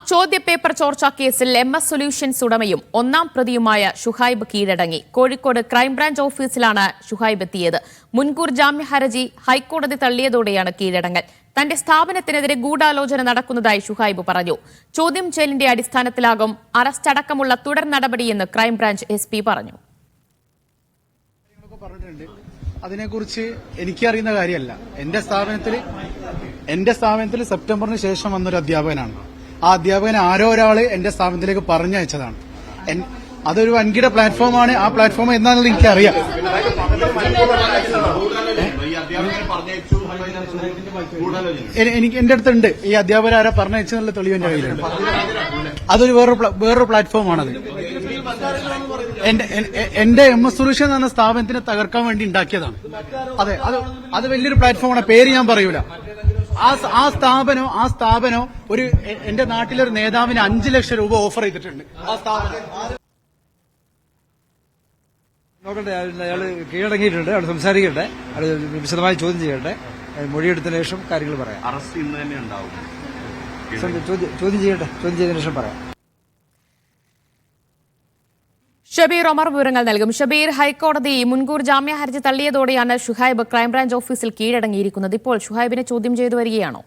ചോദ്യപേപ്പർ ചോർച്ച കേസിൽ MS സൊല്യൂഷൻസ് ഉടമയും ഒന്നാം പ്രതിയുമായ ഷുഹൈബ് കീഴടങ്ങി. കോഴിക്കോട് ക്രൈംബ്രാഞ്ച് ഓഫീസിലാണ് ഷുഹൈബ് എത്തിയത്. മുൻകൂർ ജാമ്യ ഹർജി ഹൈക്കോടതി തള്ളിയതോടെയാണ് കീഴടങ്ങൽ. തന്റെ സ്ഥാപനത്തിനെതിരെ ഗൂഢാലോചന നടക്കുന്നതായി ഷുഹൈബ് പറഞ്ഞു. ചോദ്യം ചെയ്യലിന്റെ അടിസ്ഥാനത്തിലാകും അറസ്റ്റ് അടക്കമുള്ള തുടർ നടപടിയെന്ന് ക്രൈംബ്രാഞ്ച് SP പറഞ്ഞു. അതിനെക്കുറിച്ച് എനിക്കറിയുന്ന കാര്യമല്ല. എന്റെ സ്ഥാപനത്തിൽ സെപ്റ്റംബറിന് ശേഷം വന്നൊരു അധ്യാപകനാണ്. ആ അധ്യാപകൻ ആരോ ഒരാള് എന്റെ സ്ഥാപനത്തിലേക്ക് പറഞ്ഞയച്ചതാണ്. അതൊരു വൻകിട പ്ലാറ്റ്ഫോമാണ്. ആ പ്ലാറ്റ്ഫോം എന്താണെന്ന് എനിക്കറിയാം. എനിക്ക് എന്റെ അടുത്തുണ്ട് ഈ അധ്യാപകർ ആരാ പറഞ്ഞയച്ചെന്നുള്ള തെളിവ് എന്റെ കയ്യിലുണ്ട്. അതൊരു വേറൊരു പ്ലാറ്റ്ഫോമാണത്. എന്റെ MS സൊല്യൂഷൻ എന്ന സ്ഥാപനത്തിനെ തകർക്കാൻ വേണ്ടി ഉണ്ടാക്കിയതാണ്. അതെ, അത് വലിയൊരു പ്ലാറ്റ്ഫോമാണ്. പേര് ഞാൻ പറയൂല. ആ സ്ഥാപനം ഒരു എന്റെ നാട്ടിലൊരു നേതാവിന് 5 ലക്ഷം രൂപ ഓഫർ ചെയ്തിട്ടുണ്ട്. ആ സ്ഥാപനം നോക്കട്ടെ, അയാൾ കീഴടങ്ങിയിട്ടുണ്ട്. അയാൾ സംസാരിക്കട്ടെ, അയാൾ വിശദമായി ചോദ്യം ചെയ്യട്ടെ. മൊഴിയെടുത്തതിന് ശേഷം കാര്യങ്ങൾ പറയാം. അറസ്റ്റ് ഇന്ന് തന്നെ ഉണ്ടാവും. ചോദ്യം ചെയ്തതിനു ശേഷം പറയാം. ഷബീർ ഒമർ വിവരങ്ങൾ നൽകും. ഷബീർ, ഹൈക്കോടതി മുൻകൂർ ജാമ്യ ഹർജി തള്ളിയതോടെയാണ് ഷുഹൈബ് ക്രൈംബ്രാഞ്ച് ഓഫീസിൽ കീഴടങ്ങിയിരിക്കുന്നത്. ഇപ്പോൾ ഷുഹൈബിനെ ചോദ്യം ചെയ്തു വരികയാണോ?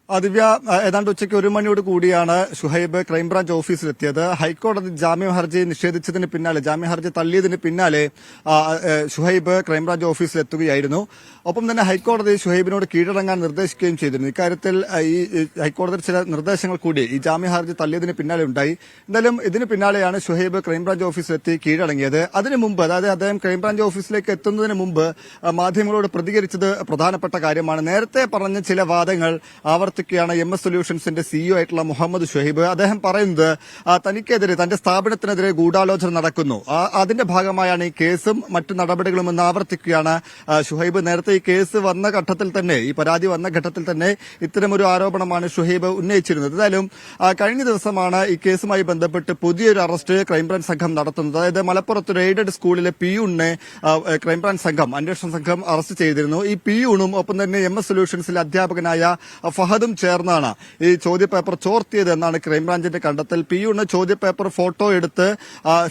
ദിവ്യ, ഏതാണ്ട് ഉച്ചയ്ക്ക് 1 മണിയോട് കൂടിയാണ് ഷുഹൈബ് ക്രൈംബ്രാഞ്ച് ഓഫീസിലെത്തിയത്. ഹൈക്കോടതി ജാമ്യ ഹർജി നിഷേധിച്ചതിന് പിന്നാലെ, ജാമ്യ ഹർജി തള്ളിയതിന് പിന്നാലെ ഷുഹൈബ് ക്രൈംബ്രാഞ്ച് ഓഫീസിലെത്തുകയായിരുന്നു. ഒപ്പം തന്നെ ഹൈക്കോടതി ഷുഹൈബിനോട് കീഴടങ്ങാൻ നിർദ്ദേശിക്കുകയും ചെയ്തിരുന്നു. ഇക്കാര്യത്തിൽ ഈ ഹൈക്കോടതി ചില നിർദ്ദേശങ്ങൾ കൂടി ഈ ജാമ്യ ഹർജി തള്ളിയതിന് പിന്നാലെ ഉണ്ടായി. എന്തായാലും ഇതിന് പിന്നാലെയാണ് ഷുഹൈബ് ക്രൈംബ്രാഞ്ച് ഓഫീസിലെത്തി കീഴടങ്ങിയത്. അതിനു മുമ്പ്, അതായത് അദ്ദേഹം ക്രൈംബ്രാഞ്ച് ഓഫീസിലേക്ക് എത്തുന്നതിന് മുമ്പ് മാധ്യമങ്ങളോട് പ്രതികരിച്ചത് പ്രധാനപ്പെട്ട കാര്യമാണ്. നേരത്തെ പറഞ്ഞ ചില വാദങ്ങൾ ആവർത്തിക്കുകയാണ് MS സൊല്യൂഷൻസിന്റെ CEO ആയിട്ടുള്ള മുഹമ്മദ് ഷുഹൈബ്. അദ്ദേഹം പറയുന്നത് തനിക്കെതിരെ, തന്റെ സ്ഥാപനത്തിനെതിരെ ഗൂഢാലോചന നടക്കുന്നു, അതിന്റെ ഭാഗമായാണ് ഈ കേസും മറ്റു നടപടികളും എന്ന് ആവർത്തിക്കുകയാണ് ഷുഹൈബ്. നേരത്തെ ഈ കേസ് വന്ന ഘട്ടത്തിൽ തന്നെ, ഈ പരാതി വന്ന ഘട്ടത്തിൽ തന്നെ ഇത്തരമൊരു ആരോപണമാണ് ഷുഹൈബ് ഉന്നയിച്ചിരുന്നത്. എന്തായാലും കഴിഞ്ഞ ദിവസമാണ് ഈ കേസുമായി ബന്ധപ്പെട്ട് പുതിയൊരു അറസ്റ്റ് ക്രൈംബ്രാഞ്ച് സംഘം നടത്തുന്നത്. അതായത് മലപ്പുറത്ത് ഒരു എയ്ഡഡ് സ്കൂളിലെ പിയൂണിനെ ക്രൈംബ്രാഞ്ച് സംഘം, അന്വേഷണ സംഘം അറസ്റ്റ് ചെയ്തിരുന്നു. ഈ പിയൂണും ഒപ്പം തന്നെ MS സൊല്യൂഷൻസിലെ അധ്യാപകനായ ഫഹദും ചേർന്നാണ് ഈ ചോദ്യപേപ്പർ ചോർത്തിയത് എന്നാണ് ക്രൈംബ്രാഞ്ചിന്റെ കണ്ടെത്തൽ. പിയൂണ് ചോദ്യപേപ്പർ ഫോട്ടോ എടുത്ത്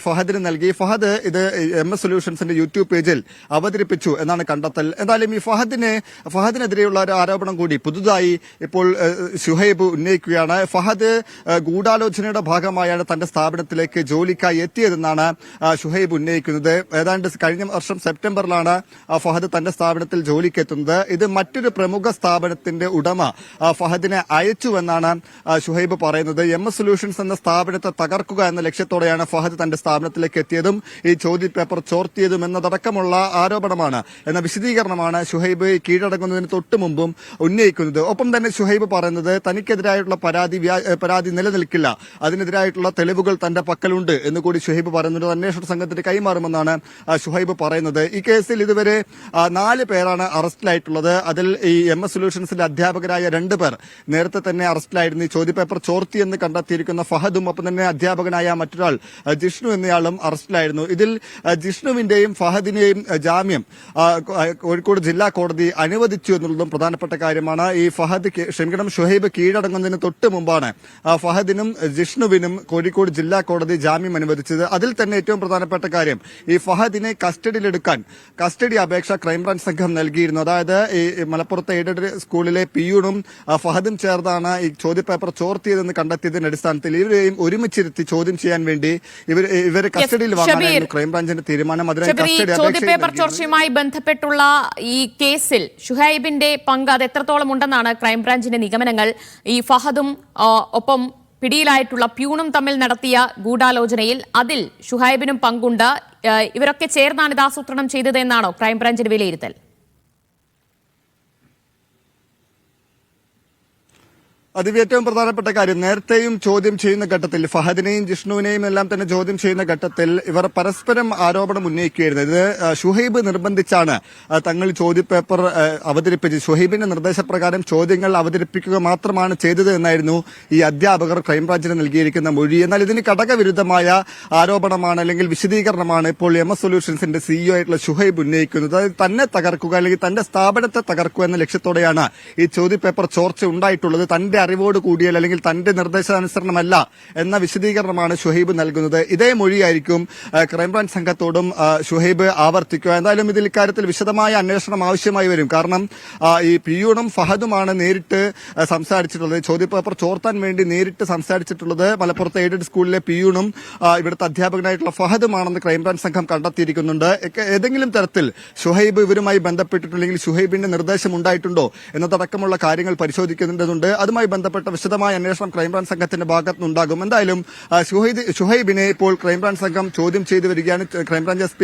ഫഹദിന് നൽകി. ഫഹദ് ഇത് MS സൊല്യൂഷൻസിന്റെ യൂട്യൂബ് പേജിൽ അവതരിപ്പിച്ചു എന്നാണ് കണ്ടെത്തൽ. എന്തായാലും ഈ ഫഹദിനെതിരെയുള്ള ഒരു ആരോപണം കൂടി പുതുതായി ഇപ്പോൾ ഷുഹൈബ് ഉന്നയിക്കുകയാണ്. ഫഹദ് ഗൂഢാലോചനയുടെ ഭാഗമായാണ് തന്റെ സ്ഥാപനത്തിലേക്ക് ജോലിക്കായി എത്തിയതെന്നാണ് ഷുഹൈബ് ഉന്നയിക്കുന്നത്. ഏതാണ്ട് കഴിഞ്ഞ വർഷം സെപ്റ്റംബറിലാണ് ഫഹദ് തന്റെ സ്ഥാപനത്തിൽ ജോലിക്ക് എത്തുന്നത്. ഇത് മറ്റൊരു പ്രമുഖ സ്ഥാപനത്തിന്റെ ഉടമ ഫഹദിനെ അയച്ചുവെന്നാണ് ഷുഹൈബ് പറയുന്നത്. MS സൊല്യൂഷൻസ് എന്ന സ്ഥാപനത്തെ തകർക്കുക എന്ന ലക്ഷ്യത്തോടെയാണ് ഫഹദ് തന്റെ സ്ഥാപനത്തിലേക്ക് എത്തിയതും ഈ ചോദ്യപേപ്പർ ചോർത്തിയതും എന്നതടക്കമുള്ള ആരോപണമാണ്, എന്ന വിശദീകരണമാണ് ഷുഹൈബ് കീഴടങ്ങുന്നതിന് തൊട്ടു മുമ്പും ഉന്നയിക്കുന്നത്. ഒപ്പം തന്നെ ഷുഹൈബ് പറയുന്നത് തനിക്കെതിരായിട്ടുള്ള പരാതി നിലനിൽക്കില്ല, അതിനെതിരായിട്ടുള്ള തെളിവുകൾ തന്റെ പക്കലുണ്ട് എന്നുകൂടി ഷുഹൈബ് പറയുന്നത് അന്വേഷണ സംഘത്തിന് കൈമാറുമെന്നാണ് ഷുഹൈബ് പറയുന്നത്. ഈ കേസിൽ ഇതുവരെ 4 പേരാണ് അറസ്റ്റിലായിട്ടുള്ളത്. അതിൽ ഈ MS സൊല്യൂഷൻസിന്റെ അധ്യാപകരായ 2 പേർ നേരത്തെ തന്നെ അറസ്റ്റിലായിരുന്നു. ഈ ചോദ്യപേപ്പർ ചോർത്തിയെന്ന് കണ്ടെത്തിയിരിക്കുന്ന ഫഹദും ഒപ്പം തന്നെ അധ്യാപകനായ മറ്റൊരാൾ ജിഷ്ണു എന്നയാളും അറസ്റ്റിലായിരുന്നു. ഇതിൽ ജിഷ്ണുവിന്റെയും ഫഹദിന്റെയും ജാമ്യം കോഴിക്കോട് ജില്ലാ കോടതി അനുവദിച്ചു എന്നുള്ളതും പ്രധാനപ്പെട്ട കാര്യമാണ്. ഈ ഷുഹൈബ് കീഴടങ്ങുന്നതിന് തൊട്ട് മുമ്പാണ് ഫഹദിനും ജിഷ്ണുവിനും കോഴിക്കോട് ജില്ലാ കോടതി ജാമ്യം അനുവദിച്ചത്. അതിൽ തന്നെ ഏറ്റവും പ്രധാനപ്പെട്ട കാര്യം, ഈ ഫഹദിനെ കസ്റ്റഡിയിലെടുക്കാൻ കസ്റ്റഡി അപേക്ഷ ക്രൈംബ്രാഞ്ച് സംഘം നൽകിയിരുന്നു. അതായത് ഈ മലപ്പുറത്തെ എയ്ഡഡ് സ്കൂളിലെ പിയൂണും ഫഹദും ചേർന്നാണ് ഈ ചോദ്യപേപ്പർ ചോർത്തിയതെന്ന് കണ്ടെത്തിയതിന്റെ അടിസ്ഥാനത്തിൽ ഇവരെയും ഒരുമിച്ചിരുത്തി ചോദ്യം ചെയ്യാൻ വേണ്ടി ഇവരെ കസ്റ്റഡിയിൽ വാങ്ങാനായിരുന്നു ക്രൈംബ്രാഞ്ചിന്റെ തീരുമാനം. ചോദ്യപേപ്പർ ചോർച്ചയുമായി ബന്ധപ്പെട്ടുള്ള ഈ കേസിൽ ഷുഹൈബിന്റെ പങ്ക് അത് എത്രത്തോളം ഉണ്ടെന്നാണ് ക്രൈംബ്രാഞ്ചിന്റെ നിഗമനങ്ങൾ? ഈ ഫഹദും ഒപ്പം പിടിയിലായിട്ടുള്ള പ്യൂണും തമ്മിൽ നടത്തിയ ഗൂഢാലോചനയിൽ അതിൽ ഷുഹൈബിനും പങ്കുണ്ട്. ഇവരൊക്കെ ചേർന്നാണ് ഇത് ആസൂത്രണം ചെയ്തത് എന്നാണോ ക്രൈംബ്രാഞ്ചിന്റെ വിലയിരുത്തൽ? അതിൽ ഏറ്റവും പ്രധാനപ്പെട്ട കാര്യം, നേരത്തെയും ചോദ്യം ചെയ്യുന്ന ഘട്ടത്തിൽ ഫഹദിനെയും ജിഷ്ണുവിനെയും എല്ലാം തന്നെ ചോദ്യം ചെയ്യുന്ന ഘട്ടത്തിൽ ഇവർ പരസ്പരം ആരോപണം ഉന്നയിക്കുകയായിരുന്നു. ഇത് ഷുഹൈബ് നിർബന്ധിച്ചാണ് തങ്ങൾ ചോദ്യപേപ്പർ അവതരിപ്പിച്ച് ഷുഹൈബിന്റെ നിർദ്ദേശപ്രകാരം ചോദ്യങ്ങൾ അവതരിപ്പിക്കുക മാത്രമാണ് ചെയ്തത് എന്നായിരുന്നു ഈ അധ്യാപകർ ക്രൈംബ്രാഞ്ചിന് നൽകിയിരിക്കുന്ന മൊഴി. എന്നാൽ ഇതിന് ഘടകവിരുദ്ധമായ ആരോപണമാണ് അല്ലെങ്കിൽ വിശദീകരണമാണ് ഇപ്പോൾ MS സൊല്യൂഷൻസിന്റെ CEO ആയിട്ടുള്ള ഷുഹൈബ് ഉന്നയിക്കുന്നത്. അത് തന്നെ തകർക്കുക അല്ലെങ്കിൽ തന്റെ സ്ഥാപനത്തെ തകർക്കുക എന്ന ലക്ഷ്യത്തോടെയാണ് ഈ ചോദ്യപേപ്പർ ചോർച്ച ഉണ്ടായിട്ടുള്ളത്. തന്റെ അറിവോട് കൂടിയൽ അല്ലെങ്കിൽ തന്റെ നിർദ്ദേശാനുസരണമല്ല എന്ന വിശദീകരണമാണ് ഷുഹൈബ് നൽകുന്നത്. ഇതേ മൊഴിയായിരിക്കും ക്രൈംബ്രാഞ്ച് സംഘത്തോടും ഷുഹൈബ് ആവർത്തിക്കുക. എന്തായാലും ഇതിൽ ഇക്കാര്യത്തിൽ വിശദമായ അന്വേഷണം ആവശ്യമായി വരും. കാരണം ഈ പിയൂണും ഫഹദുമാണ് നേരിട്ട് സംസാരിച്ചിട്ടുള്ളത്. ചോദ്യപേപ്പർ ചോർത്താൻ വേണ്ടി നേരിട്ട് സംസാരിച്ചിട്ടുള്ളത് മലപ്പുറത്തെ എയ്ഡഡ് സ്കൂളിലെ പിയൂണും ഇവിടുത്തെ അധ്യാപകനായിട്ടുള്ള ഫഹദുമാണെന്ന് ക്രൈംബ്രാഞ്ച് സംഘം കണ്ടെത്തിയിരിക്കുന്നുണ്ട്. ഏതെങ്കിലും തരത്തിൽ ഷുഹൈബ് ഇവരുമായി ബന്ധപ്പെട്ടിട്ടുണ്ടെങ്കിൽ ഷുഹൈബിന്റെ നിർദ്ദേശം ഉണ്ടായിട്ടുണ്ടോ എന്നതടക്കമുള്ള കാര്യങ്ങൾ പരിശോധിക്കേണ്ടതുണ്ട്. അതുമായി ബന്ധപ്പെട്ട വിശദമായ അന്വേഷണം ക്രൈംബ്രാഞ്ച് സംഘത്തിന്റെ ഭാഗത്തുനിന്നുണ്ടാകും. എന്തായാലും ഷുഹൈബിനെ ഇപ്പോൾ ക്രൈംബ്രാഞ്ച് സംഘം ചോദ്യം ചെയ്തു വരികയാണ്. ക്രൈംബ്രാഞ്ച് SP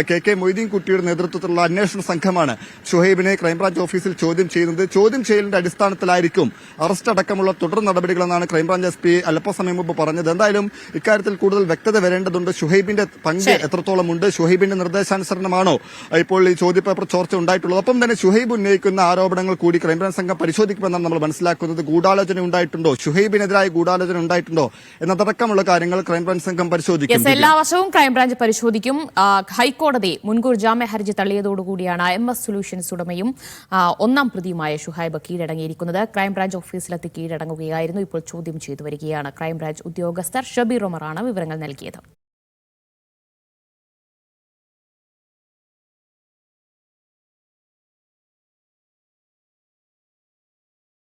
KK മൊയ്തീൻ കുട്ടിയുടെ നേതൃത്വത്തിലുള്ള അന്വേഷണ സംഘമാണ് ഷുഹൈബിനെ ക്രൈംബ്രാഞ്ച് ഓഫീസിൽ ചോദ്യം ചെയ്യുന്നത്. ചോദ്യം ചെയ്യലിന്റെ അടിസ്ഥാനത്തിലായിരിക്കും അറസ്റ്റ് അടക്കമുള്ള തുടർ നടപടികളെന്നാണ് ക്രൈംബ്രാഞ്ച് SP അല്പസമയം മുമ്പ് പറഞ്ഞത്. എന്തായാലും ഇക്കാര്യത്തിൽ കൂടുതൽ വ്യക്തത വരേണ്ടതുണ്ട്. ഷുഹൈബിന്റെ പങ്ക് എത്രത്തോളം ഉണ്ട്, ഷുഹൈബിന്റെ നിർദ്ദേശാനുസരണമാണോ ഇപ്പോൾ ഈ ചോദ്യപേപ്പർ ചോർച്ച ഉണ്ടായിട്ടുള്ളത്. ഒപ്പം തന്നെ ഷുഹൈബ് ഉന്നയിക്കുന്ന ആരോപണങ്ങൾ കൂടി ക്രൈംബ്രാഞ്ച് സംഘം പരിശോധിക്കുമെന്നാണ് നമ്മൾ മനസ്സിലാക്കുന്നത്. ഗൂഢാലോചന ഉണ്ടായിട്ടുണ്ടോ, ഷുഹൈബിനെതിരായ ഗൂഢാലോചന ഉണ്ടായിട്ടുണ്ടോ എന്നതടക്കമുള്ള കാര്യങ്ങൾ ക്രൈംബ്രാഞ്ച് സംഘം പരിശോധിക്കും. എല്ലാ വർഷവും ക്രൈംബ്രാഞ്ച് പരിശോധിക്കും. ഹൈക്കോടതി മുൻകൂർ ജാമ്യ ഹർജി തള്ളിയതോടുകൂടിയാണ് MS സൊല്യൂഷൻസ് ഉടമയും ഒന്നാം പ്രതിയുമായ ഷുഹൈബ് കീഴടങ്ങിയിരിക്കുന്നത്. ക്രൈംബ്രാഞ്ച് ഓഫീസിലെത്തി കീഴടങ്ങുകയായിരുന്നു. ഇപ്പോൾ ചോദ്യം ചെയ്തു വരികയാണ്. ക്രൈംബ്രാഞ്ച് ഉദ്യോഗസ്ഥർ. ഷബീർ ഉമറാണ് വിവരങ്ങൾ നൽകിയത്.